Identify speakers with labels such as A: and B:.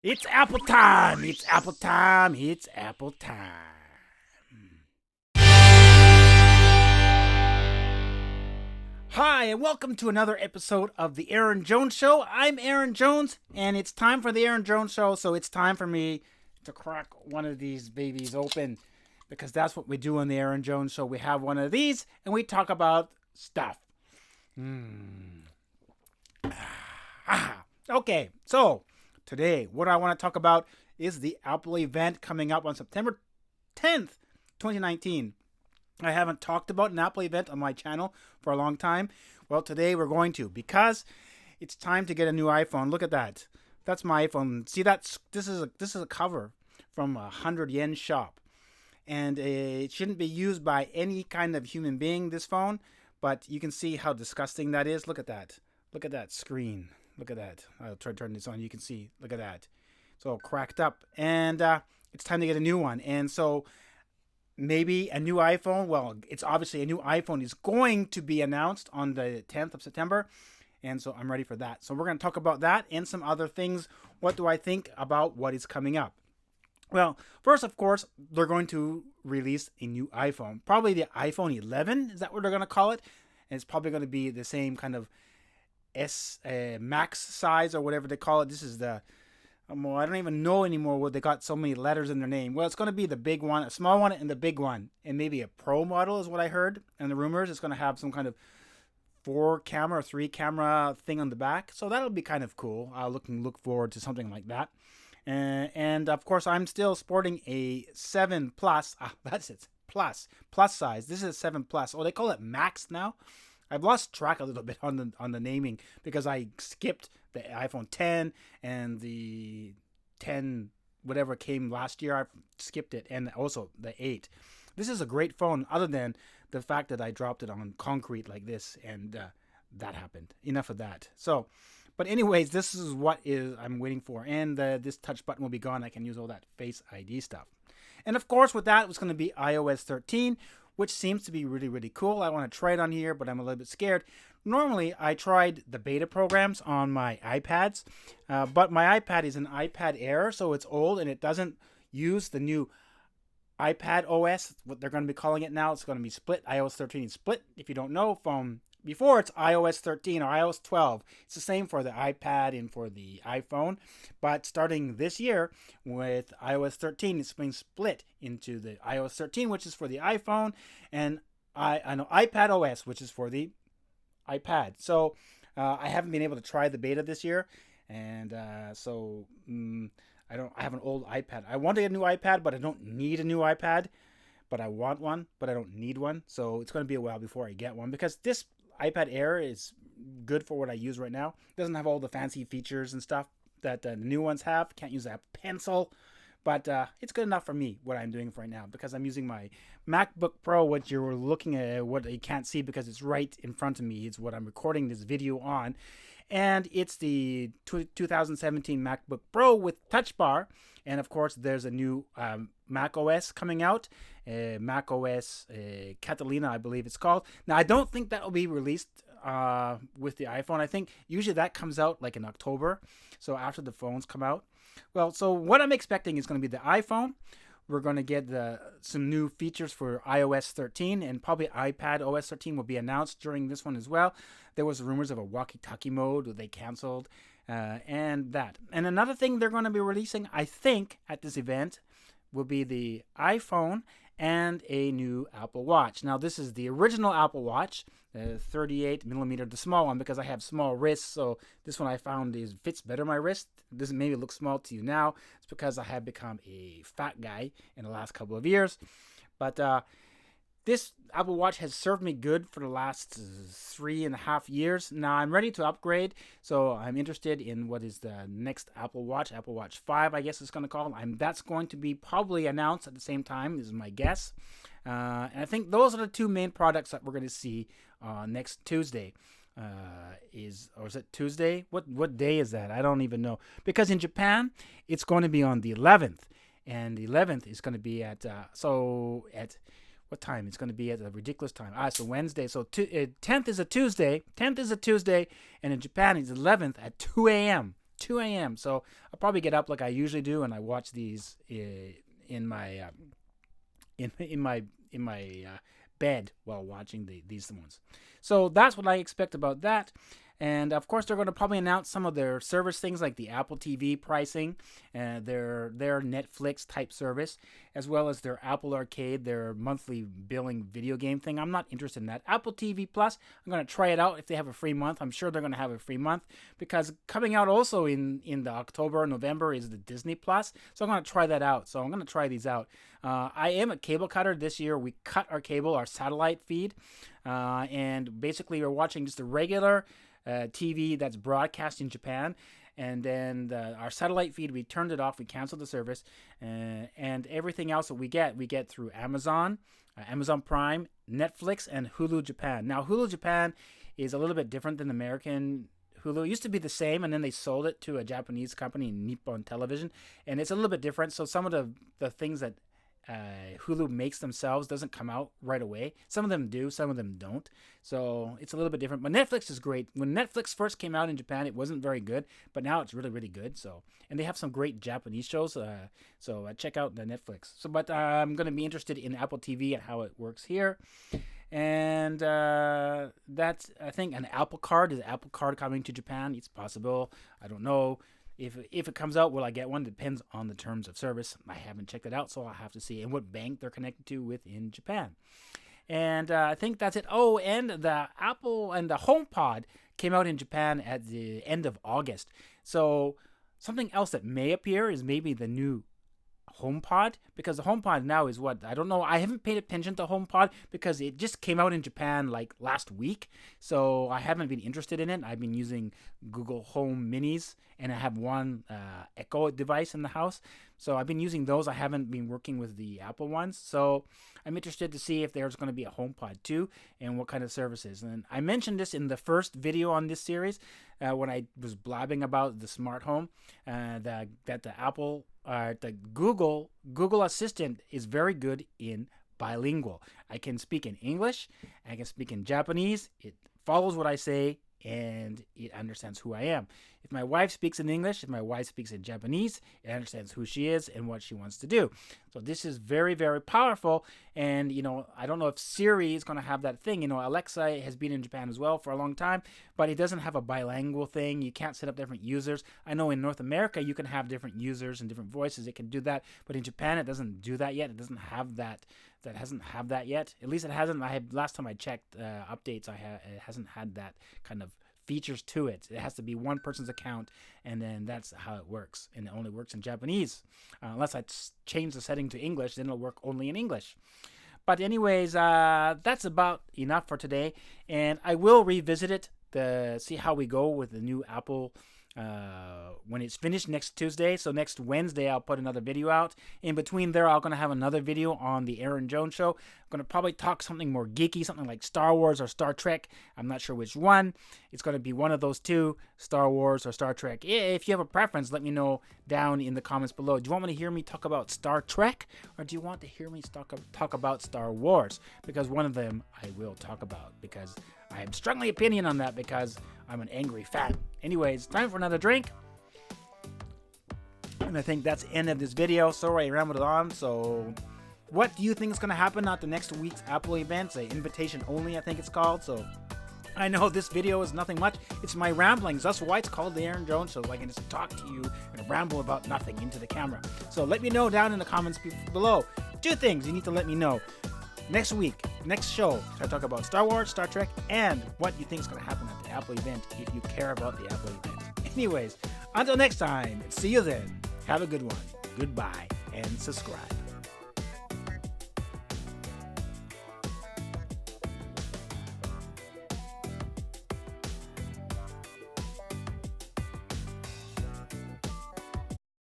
A: It's Apple time! It's Apple time! It's Apple time! Hi, and welcome to another episode of The Aaron Jones Show. I'm Aaron Jones, and it's time for The Aaron Jones Show, so it's time for me to crack one of these babies open because that's what we do on The Aaron Jones Show. We have one of these, and we talk about stuff. Okay, so today, what I want to talk about is the Apple event coming up on September 10th, 2019. I haven't talked about an Apple event on my channel for a long time. Well, today we're going to because it's time to get a new iPhone. Look at that. That's my iPhone. See that? This is a cover from a 100 yen shop, and it shouldn't be used by any kind of human being. This phone, but you can see how disgusting that is. Look at that. Look at that screen. Look at that. I'll try to turn this on. You can see. Look at that. It's all cracked up, and it's time to get a new one. And so maybe a new iPhone. Well, it's obviously a new iPhone is going to be announced on the 10th of September. And so I'm ready for that. So we're going to talk about that and some other things. What do I think about what is coming up? Well, first, of course, they're going to release a new iPhone. Probably the iPhone 11. Is that what they're going to call it? And it's probably going to be the same kind of Max size or whatever they call it. This is the well, I don't even know anymore what they got so many letters in their name. Well, it's going to be the big one, a small one, and the big one, and maybe a Pro model is what I heard. And the rumors it's going to have some kind of 4 camera or 3 camera thing on the back, so that'll be kind of cool. I'll look forward to something like that. And of course, I'm still sporting a 7 Plus. That's it, plus size. This is a 7 Plus. Oh, they call it Max now. I've lost track a little bit on the naming because I skipped the iPhone 10 and the 10 whatever came last year. I skipped it, and also the 8. This is a great phone, other than the fact that I dropped it on concrete like this, and that happened. Enough of that. So, but anyways, this is what is I'm waiting for, and this touch button will be gone. I can use all that Face ID stuff. And of course, with that, it's going to be iOS 13, which seems to be really, really cool. I want to try it on here, but I'm a little bit scared. Normally, I tried the beta programs on my iPads, but my iPad is an iPad Air, so it's old, and it doesn't use the new iPad OS, what they're going to be calling it now. It's going to be split. iOS 13 is split, if you don't know, from before it's iOS 13 or iOS 12. It's the same for the iPad and for the iPhone. But starting this year with iOS 13, it's being split into the iOS 13, which is for the iPhone, and I know iPad OS, which is for the iPad. So I haven't been able to try the beta this year, and I have an old iPad. I want to get a new iPad, but I don't need a new iPad. But I want one, but I don't need one. So it's going to be a while before I get one, because this iPad Air is good for what I use right now. It doesn't have all the fancy features and stuff that the new ones have. Can't use Apple Pencil, but it's good enough for me, what I'm doing right now, because I'm using my MacBook Pro, what you're looking at, what you can't see because it's right in front of me. It's what I'm recording this video on. And it's the 2017 MacBook Pro with Touch Bar. And of course, there's a new Mac OS coming out, Mac OS Catalina, I believe it's called. Now, I don't think that will be released with the iPhone. I think usually that comes out like in October, so after the phones come out. Well, so what I'm expecting is going to be the iPhone. We're going to get some new features for iOS 13, and probably iPad OS 13 will be announced during this one as well. There was rumors of a walkie-talkie mode that they canceled, and that. And another thing they're going to be releasing, I think, at this event will be the iPhone and a new Apple Watch. Now, this is the original Apple Watch, 38 millimeter, the small one, because I have small wrists. So this one I found fits better my wrist. This maybe looks small to you now. It's because I have become a fat guy in the last couple of years. But this Apple Watch has served me good for the last 3.5 years. Now I'm ready to upgrade, so I'm interested in what is the next Apple Watch 5, I guess it's going to call. That's going to be probably announced at the same time, is my guess. And I think those are the two main products that we're going to see next Tuesday. Is it Tuesday? What day is that? I don't even know. Because in Japan, it's going to be on the 11th. And the 11th is going to be at what time? It's going to be at a ridiculous time. It's a Wednesday. So 10th is a Tuesday. 10th is a Tuesday. And in Japan, it's 11th at 2 a.m. 2 a.m. So I'll probably get up like I usually do, and I watch these in my bed while watching these ones. So that's what I expect about that. And of course, they're going to probably announce some of their service things like the Apple TV pricing, their Netflix type service, as well as their Apple Arcade, their monthly billing video game thing. I'm not interested in that. Apple TV Plus, I'm going to try it out if they have a free month. I'm sure they're going to have a free month, because coming out also in the October, November is the Disney Plus. So I'm going to try that out. So I'm going to try these out. I am a cable cutter. This year we cut our cable, our satellite feed, and basically we're watching just a regular TV that's broadcast in Japan, and then our satellite feed, we turned it off, we canceled the service, and everything else that we get through Amazon, Amazon Prime, Netflix, and Hulu Japan. Now Hulu Japan is a little bit different than American Hulu. It used to be the same, and then they sold it to a Japanese company, Nippon Television, and it's a little bit different. So some of the things that Hulu makes themselves doesn't come out right away. Some of them do, some of them don't. So it's a little bit different. But Netflix is great. When Netflix first came out in Japan, it wasn't very good, but now it's really, really good. So, and they have some great Japanese shows. So check out the Netflix. So, but I'm going to be interested in Apple TV and how it works here. And that's, I think, an Apple Card. Is Apple Card coming to Japan? It's possible. I don't know. If it comes out, will I get one? Depends on the terms of service. I haven't checked it out, so I'll have to see and what bank they're connected to within Japan. And I think that's it. Oh, and the Apple and the HomePod came out in Japan at the end of August. So something else that may appear is maybe the new HomePod, because the HomePod now is what? I don't know. I haven't paid attention to HomePod because it just came out in Japan like last week. So I haven't been interested in it. I've been using Google Home Minis, and I have one Echo device in the house. So I've been using those. I haven't been working with the Apple ones. So I'm interested to see if there's going to be a HomePod 2 and what kind of services. And I mentioned this in the first video on this series when I was blabbing about the smart home, that the Apple, the Google Assistant is very good in bilingual. I can speak in English, I can speak in Japanese. It follows what I say, and it understands who I am. If my wife speaks in English, if my wife speaks in Japanese, it understands who she is and what she wants to do. So this is very, very powerful. And, I don't know if Siri is going to have that thing. Alexa has been in Japan as well for a long time, but it doesn't have a bilingual thing. You can't set up different users. I know in North America, you can have different users and different voices. It can do that. But in Japan, it doesn't do that yet. It doesn't have that. That hasn't have that yet. At least it hasn't. Last time I checked updates, it hasn't had that kind of features to it. It has to be one person's account, and then that's how it works. And it only works in Japanese. Unless I change the setting to English, then it'll work only in English. But anyways, that's about enough for today. And I will revisit it to see how we go with the new Apple when it's finished next Tuesday. So next Wednesday, I'll put another video out. In between there, I'm going to have another video on the Aaron Jones Show. I'm going to probably talk something more geeky, something like Star Wars or Star Trek. I'm not sure which one. It's going to be one of those two, Star Wars or Star Trek. If you have a preference, let me know down in the comments below. Do you want me to hear me talk about Star Trek, or do you want to hear me talk about Star Wars? Because one of them I will talk about, because I have strongly opinion on that, because I'm an angry fan. Anyways, time for another drink. And I think that's the end of this video. Sorry I rambled on. So what do you think is going to happen at the next week's Apple event? An invitation only, I think it's called. So I know this video is nothing much. It's my ramblings. That's why it's called the Aaron Jones Show. So I can just talk to you and ramble about nothing into the camera. So let me know down in the comments below. 2 things you need to let me know. Next week, next show, I talk about Star Wars, Star Trek, and what you think is going to happen at the Apple event if you care about the Apple event. Anyways, until next time, see you then. Have a good one. Goodbye, and subscribe.